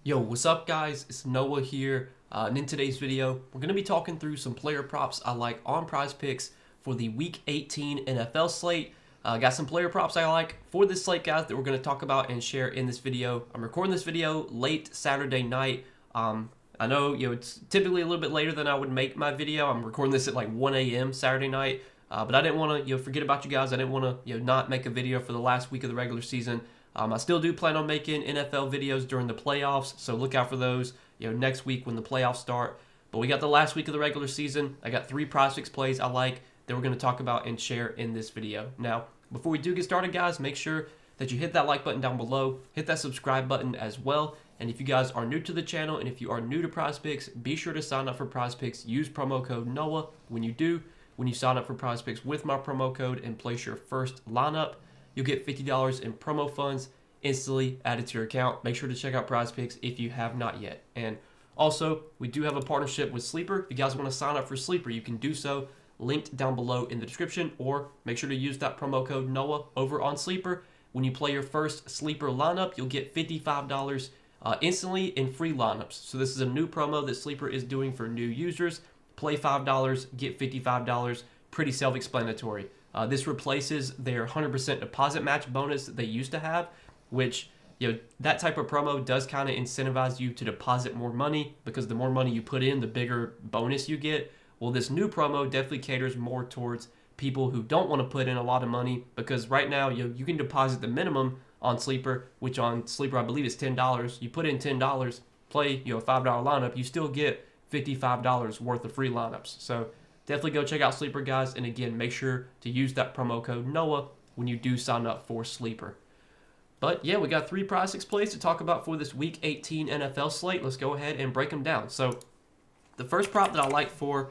Yo, what's up guys? It's Noah here, and in today's video, we're going to be talking through some player props I like on Prizepicks for the Week 18 NFL slate. Got some player props I like for this slate, guys, that we're going to talk about and share in this video. I'm recording this video late Saturday night. I know, it's typically a little bit later than I would make my video. I'm recording this at like 1 a.m. Saturday night, but I didn't want to, forget about you guys. I didn't want to, not make a video for the last week of the regular season. I still do plan on making NFL videos during the playoffs, so look out for those, next week when the playoffs start. But we got the last week of the regular season. I got 3 Prizepicks plays I like that we're going to talk about and share in this video. Now, before we do get started, guys, make sure that you hit that like button down below, hit that subscribe button as well. And if you guys are new to the channel and if you are new to Prizepicks, be sure to sign up for Prizepicks. Use promo code NOAH when you sign up for Prizepicks with my promo code and place your first lineup. You'll get $50 in promo funds instantly added to your account. Make sure to check out Prizepicks if you have not yet. And also, we do have a partnership with Sleeper. If you guys want to sign up for Sleeper, you can do so. Linked down below in the description, or make sure to use that promo code NOAH over on Sleeper. When you play your first Sleeper lineup, you'll get $55 instantly in free lineups. So this is a new promo that Sleeper is doing for new users. Play $5, get $55. Pretty self-explanatory. This replaces their 100% deposit match bonus that they used to have, which, that type of promo does kind of incentivize you to deposit more money, because the more money you put in, the bigger bonus you get. Well, this new promo definitely caters more towards people who don't want to put in a lot of money, because right now you can deposit the minimum on Sleeper, which on Sleeper I believe is $10. You put in $10, play a $5 lineup, you still get $55 worth of free lineups. So definitely go check out Sleeper, guys. And again, make sure to use that promo code NOAH when you do sign up for Sleeper. But yeah, we got 3 Prizepicks plays to talk about for this Week 18 NFL slate. Let's go ahead and break them down. So the first prop that I like for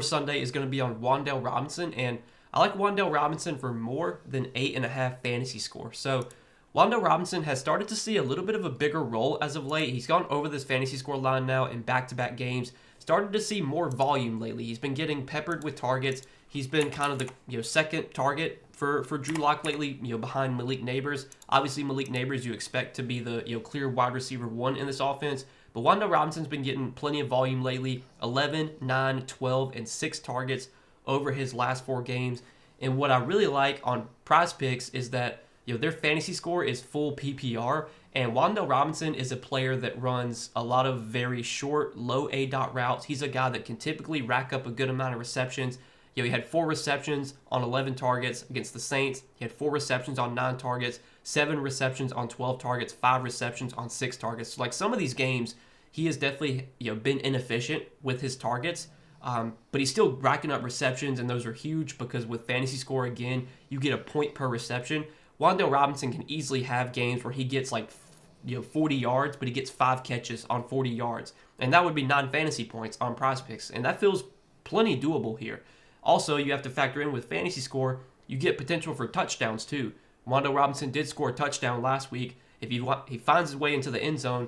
Sunday is going to be on Wan'Dale Robinson, and I like Wan'Dale Robinson for more than 8.5 fantasy score. So Wan'Dale Robinson has started to see a little bit of a bigger role as of late. He's gone over this fantasy score line now in back-to-back games. Started to see more volume lately. He's been getting peppered with targets. He's been kind of the second target for Drew Lock lately, behind Malik Nabers. Obviously, Malik Nabers you expect to be the clear wide receiver 1 in this offense. But Wan'Dale Robinson's been getting plenty of volume lately. 11, 9, 12, and 6 targets over his last 4 games. And what I really like on Prizepicks is that their fantasy score is full PPR, and Wan'Dale Robinson is a player that runs a lot of very short, low A-dot routes. He's a guy that can typically rack up a good amount of receptions. He had 4 receptions on 11 targets against the Saints. He had 4 receptions on 9 targets, 7 receptions on 12 targets, 5 receptions on 6 targets. So like some of these games, he has definitely been inefficient with his targets. But he's still racking up receptions, and those are huge because with fantasy score, again, you get a point per reception. Wan'Dale Robinson can easily have games where he gets 40 yards, but he gets 5 catches on 40 yards. And that would be 9 fantasy points on Prizepicks. And that feels plenty doable here. Also, you have to factor in with fantasy score, you get potential for touchdowns too. Wan'Dale Robinson did score a touchdown last week. If he finds his way into the end zone,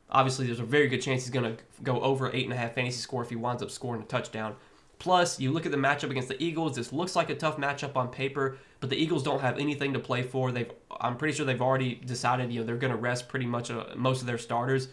obviously there's a very good chance he's going to go over 8.5 fantasy score if he winds up scoring a touchdown. Plus, you look at the matchup against the Eagles. This looks like a tough matchup on paper, but the Eagles don't have anything to play for. I'm pretty sure they've already decided they're going to rest pretty much most of their starters.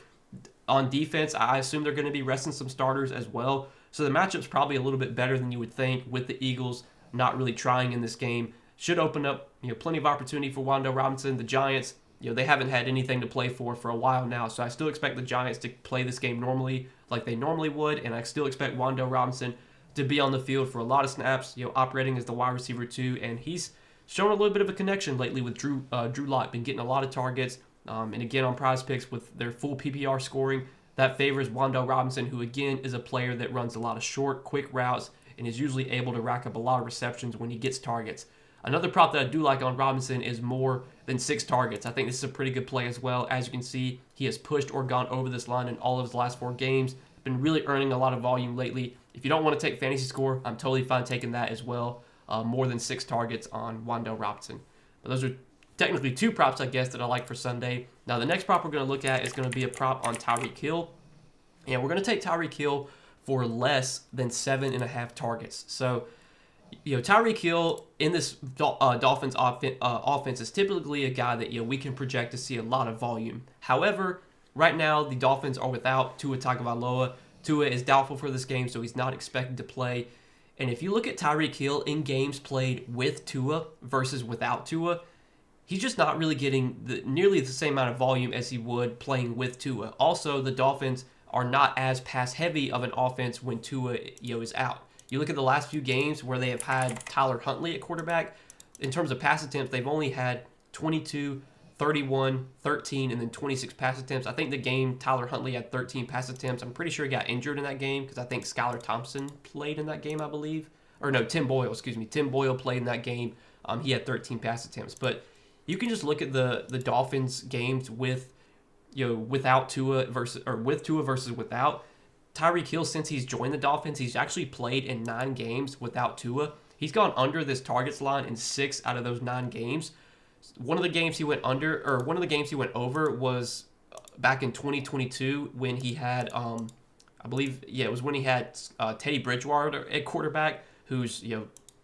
On defense, I assume they're going to be resting some starters as well. So the matchup's probably a little bit better than you would think, with the Eagles not really trying in this game. Should open up plenty of opportunity for Wan'Dale Robinson. The Giants, they haven't had anything to play for a while now, so I still expect the Giants to play this game normally like they normally would, and I still expect Wan'Dale Robinson to be on the field for a lot of snaps, operating as the wide receiver 2, and he's shown a little bit of a connection lately with Drew Lock. Been getting a lot of targets, and again on Prizepicks with their full PPR scoring, that favors Wan'Dale Robinson, who again is a player that runs a lot of short, quick routes and is usually able to rack up a lot of receptions when he gets targets. Another prop that I do like on Robinson is more than 6 targets. I think this is a pretty good play as well. As you can see, he has pushed or gone over this line in all of his last 4 games. Been really earning a lot of volume lately. If you don't want to take fantasy score, I'm totally fine taking that as well. More than 6 targets on Wan'Dale Robinson. But those are technically 2 props, I guess, that I like for Sunday. Now, the next prop we're going to look at is going to be a prop on Tyreek Hill. And we're going to take Tyreek Hill for less than 7.5 targets. So, Tyreek Hill in this Dolphins offense is typically a guy that we can project to see a lot of volume. However, right now the Dolphins are without Tua Tagovailoa. Tua is doubtful for this game, so he's not expected to play. And if you look at Tyreek Hill in games played with Tua versus without Tua, he's just not really getting nearly the same amount of volume as he would playing with Tua. Also, the Dolphins are not as pass heavy of an offense when Tua is out. You look at the last few games where they have had Tyler Huntley at quarterback. In terms of pass attempts, they've only had 22, 31, 13, and then 26 pass attempts. I think the game Tyler Huntley had 13 pass attempts. I'm pretty sure he got injured in that game because I think Skylar Thompson played in that game, I believe. Or no, Tim Boyle, excuse me. Tim Boyle played in that game. He had 13 pass attempts. But you can just look at the Dolphins games with without Tua versus or with Tua versus without. Tyreek Hill, since he's joined the Dolphins, he's actually played in 9 games without Tua. He's gone under this targets line in 6 out of those 9 games. One of the games he went under, or one of the games he went over was back in 2022 when he had, I believe, it was when he had Teddy Bridgewater at quarterback, who's,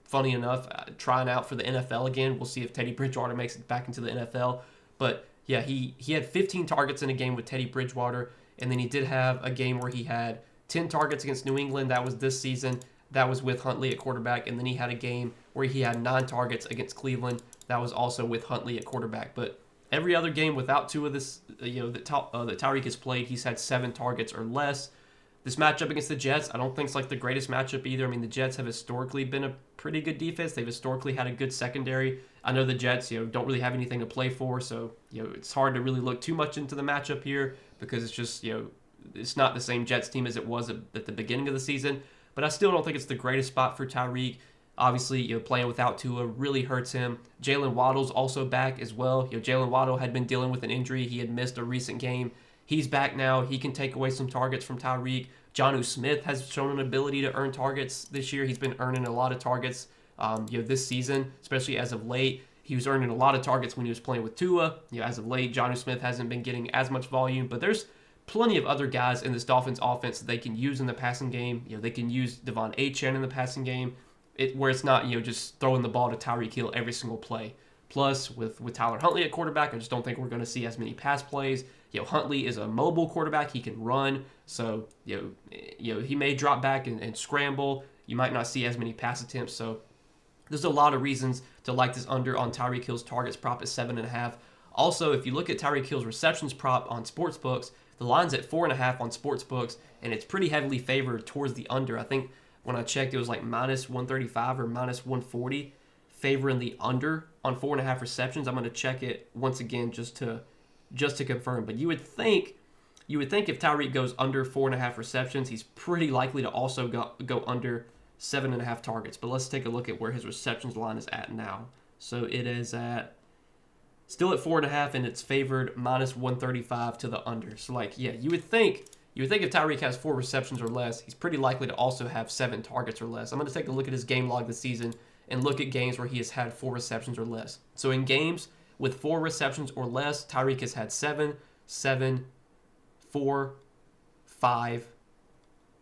funny enough, trying out for the NFL again. We'll see if Teddy Bridgewater makes it back into the NFL. But yeah, he had 15 targets in a game with Teddy Bridgewater, and then he did have a game where he had 10 targets against New England. That was this season. That was with Huntley at quarterback. And then he had a game where he had 9 targets against Cleveland. That was also with Huntley at quarterback. But every other game without Tua that Tyreek has played, he's had 7 targets or less. This matchup against the Jets, I don't think it's like the greatest matchup either. I mean, the Jets have historically been a pretty good defense. They've historically had a good secondary. I know the Jets, don't really have anything to play for, so it's hard to really look too much into the matchup here because it's just it's not the same Jets team as it was at the beginning of the season. But I still don't think it's the greatest spot for Tyreek. Obviously, playing without Tua really hurts him. Jalen Waddle's also back as well. Jalen Waddle had been dealing with an injury. He had missed a recent game. He's back now. He can take away some targets from Tyreek. Jonnu Smith has shown an ability to earn targets this year. He's been earning a lot of targets this season, especially as of late. He was earning a lot of targets when he was playing with Tua. As of late, Jonnu Smith hasn't been getting as much volume, but there's plenty of other guys in this Dolphins offense that they can use in the passing game. They can use Devon Achane in the passing game, where it's not just throwing the ball to Tyreek Hill every single play. Plus, with Tyler Huntley at quarterback, I just don't think we're going to see as many pass plays. Huntley is a mobile quarterback. He can run. So, he may drop back and scramble. You might not see as many pass attempts. So, there's a lot of reasons to like this under on Tyreek Hill's targets prop at 7.5. Also, if you look at Tyreek Hill's receptions prop on sportsbooks, the line's at 4.5 on sportsbooks, and it's pretty heavily favored towards the under. I think when I checked, it was like minus 135 or minus 140, favoring the under on 4.5 receptions. I'm going to check it once again just to confirm. But you would think if Tyreek goes under 4.5 receptions, he's pretty likely to also go under 7.5 targets. But let's take a look at where his receptions line is at now. So it is still at 4.5, and it's favored minus 135 to the under. So you would think if Tyreek has 4 receptions or less, he's pretty likely to also have 7 targets or less. I'm going to take a look at his game log this season and look at games where he has had 4 receptions or less. So in games with 4 receptions or less, Tyreek has had 7, 7, 4, 5,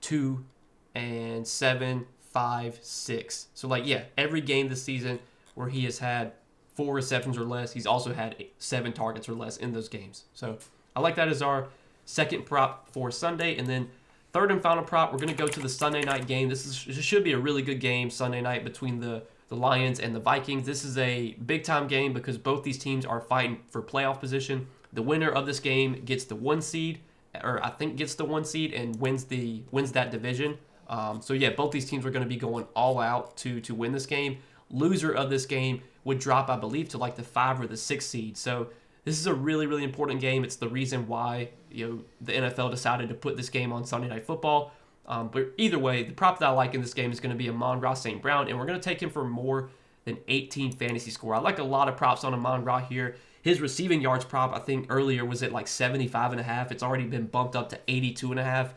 2, and 7, 5, 6. So every game this season where he has had 4 receptions or less, he's also had 7 targets or less in those games. So I like that as our second prop for Sunday. And then third and final prop, we're going to go to the Sunday night game. This should be a really good game Sunday night between the Lions and the Vikings. This is a big-time game because both these teams are fighting for playoff position. The winner of this game gets the 1 seed, or I think gets the 1 seed and wins that division. Both these teams are going to be going all out to win this game. Loser of this game would drop, I believe, to the 5 or the 6 seed. So this is a really, really important game. It's the reason why the NFL decided to put this game on Sunday Night Football. But either way, the prop that I like in this game is going to be Amon-Ra St. Brown, and we're going to take him for more than 18 fantasy score. I like a lot of props on Amon-Ra here. His receiving yards prop, I think earlier, was at 75.5. It's already been bumped up to 82.5.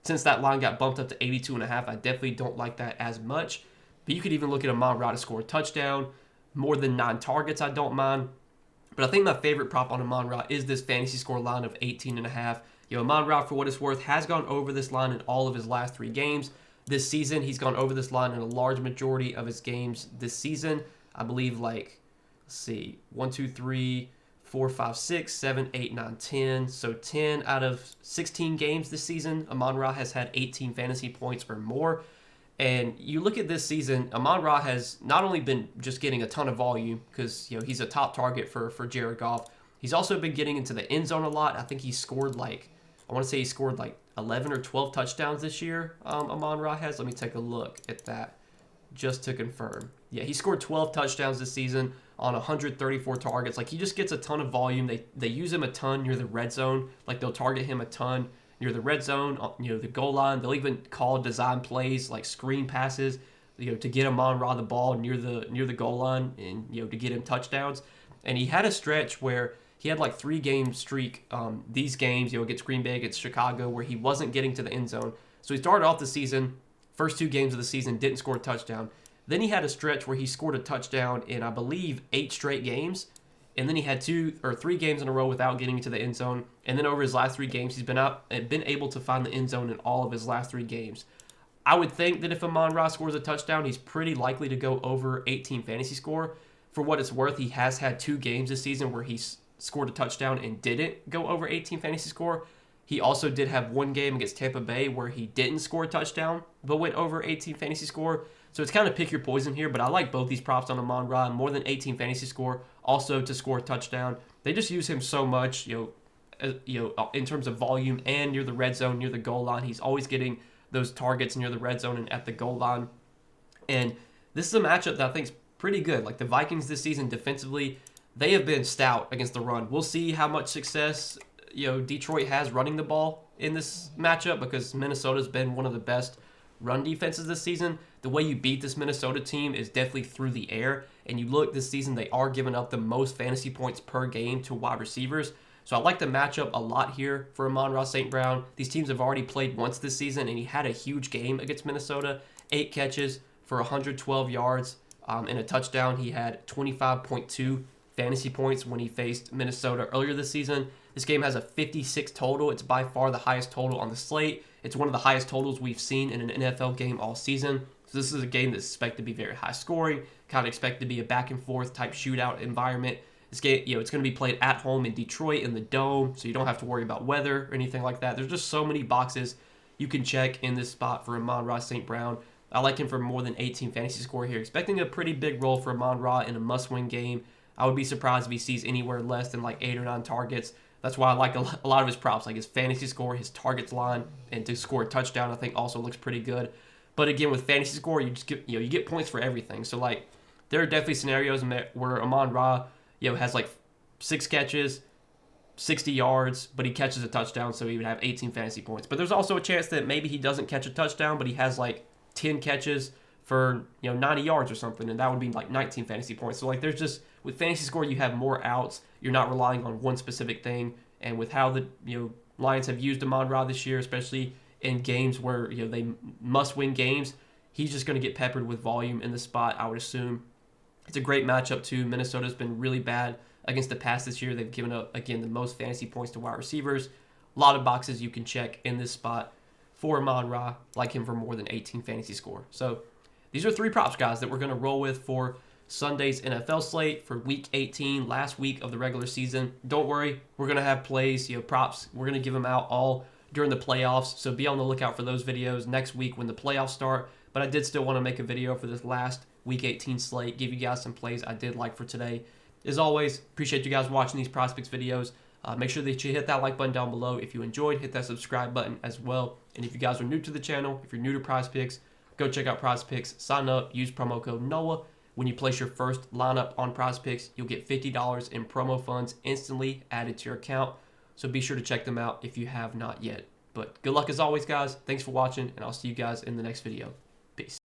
Since that line got bumped up to 82.5, I definitely don't like that as much. But you could even look at Amon-Ra to score a touchdown. More than 9 targets, I don't mind. But I think my favorite prop on Amon-Ra is this fantasy score line of 18.5. Amon-Ra, for what it's worth, has gone over this line in all of his last 3 games. This season, he's gone over this line in a large majority of his games this season. I believe 1, 2, 3, 4, 5, 6, 7, 8, 9, 10. So 10 out of 16 games this season, Amon-Ra has had 18 fantasy points or more. And you look at this season, Amon-Ra has not only been just getting a ton of volume because he's a top target for Jared Goff. He's also been getting into the end zone a lot. I think he scored I want to say he scored 11 or 12 touchdowns this year. Amon-Ra has. Let me take a look at that just to confirm. Yeah, he scored 12 touchdowns this season on 134 targets. He just gets a ton of volume. They use him a ton near the red zone. They'll target him a ton near the red zone, the goal line. They'll even call design plays like screen passes, to get Amon-Ra the ball near the goal line and to get him touchdowns. And he had a stretch where he had 3-game streak. These games, against Green Bay, against Chicago, where he wasn't getting to the end zone. So he started off the season, first 2 games of the season, didn't score a touchdown. Then he had a stretch where he scored a touchdown in, I believe, 8 straight games. And then he had 2 or 3 games in a row without getting to the end zone. And then over his last 3 games, he's been able to find the end zone in all of his last 3 games. I would think that if Amon-Ra scores a touchdown, he's pretty likely to go over 18 fantasy score. For what it's worth, he has had 2 games this season where he's scored a touchdown and didn't go over 18 fantasy score. He also did have 1 game against Tampa Bay where he didn't score a touchdown but went over 18 fantasy score. So it's kind of pick your poison here, but I like both these props on Amon-Ra. More than 18 fantasy score, also to score a touchdown. They just use him so much, in terms of volume and near the red zone, near the goal line. He's always getting those targets near the red zone and at the goal line. And this is a matchup that I think is pretty good. The Vikings this season defensively, they have been stout against the run. We'll see how much success Detroit has running the ball in this matchup because Minnesota's been one of the best run defenses this season. The way you beat this Minnesota team is definitely through the air. And you look this season, they are giving up the most fantasy points per game to wide receivers. So I like the matchup a lot here for Amon-Ra St. Brown. These teams have already played once this season, and he had a huge game against Minnesota. 8 catches for 112 yards and a touchdown. He had 25.2 fantasy points when he faced Minnesota earlier this season. This game has a 56 total. It's by far the highest total on the slate. It's one of the highest totals we've seen in an NFL game all season. So this is a game that's expected to be very high scoring, kind of expected to be a back and forth type shootout environment. This game, it's going to be played at home in Detroit in the Dome, so you don't have to worry about weather or anything like that. There's just so many boxes you can check in this spot for Amon-Ra St. Brown. I like him for more than 18 fantasy score here. Expecting a pretty big role for Amon-Ra in a must-win game. I would be surprised if he sees anywhere less than 8 or 9 targets. That's why I like a lot of his props, his fantasy score, his targets line, and to score a touchdown. I think also looks pretty good. But again, with fantasy score, you just get you get points for everything. So there are definitely scenarios where Amon-Ra has 6 catches, 60 yards, but he catches a touchdown, so he would have 18 fantasy points. But there's also a chance that maybe he doesn't catch a touchdown, but he has 10 catches for 90 yards or something, and that would be 19 fantasy points. So there's just with fantasy score you have more outs. You're not relying on one specific thing, and with how the Lions have used Amon-Ra this year, especially in games where they must win games, he's just going to get peppered with volume in the spot, I would assume. It's a great matchup too. Minnesota's been really bad against the pass this year. They've given up again the most fantasy points to wide receivers. A lot of boxes you can check in this spot for Amon-Ra, like him for more than 18 fantasy score. So these are 3 props, guys, that we're going to roll with for Sunday's NFL slate for Week 18, last week of the regular season. Don't worry, we're going to have plays, props. We're going to give them out all during the playoffs, so be on the lookout for those videos next week when the playoffs start. But I did still want to make a video for this last Week 18 slate, give you guys some plays I did like for today. As always, appreciate you guys watching these Prizepicks videos. Make sure that you hit that like button down below. If you enjoyed, hit that subscribe button as well. And if you guys are new to the channel, if you're new to Prizepicks, go check out Prizepicks. Sign up, use promo code NOAH. When you place your first lineup on Prizepicks, you'll get $50 in promo funds instantly added to your account. So be sure to check them out if you have not yet. But good luck as always, guys. Thanks for watching, and I'll see you guys in the next video. Peace.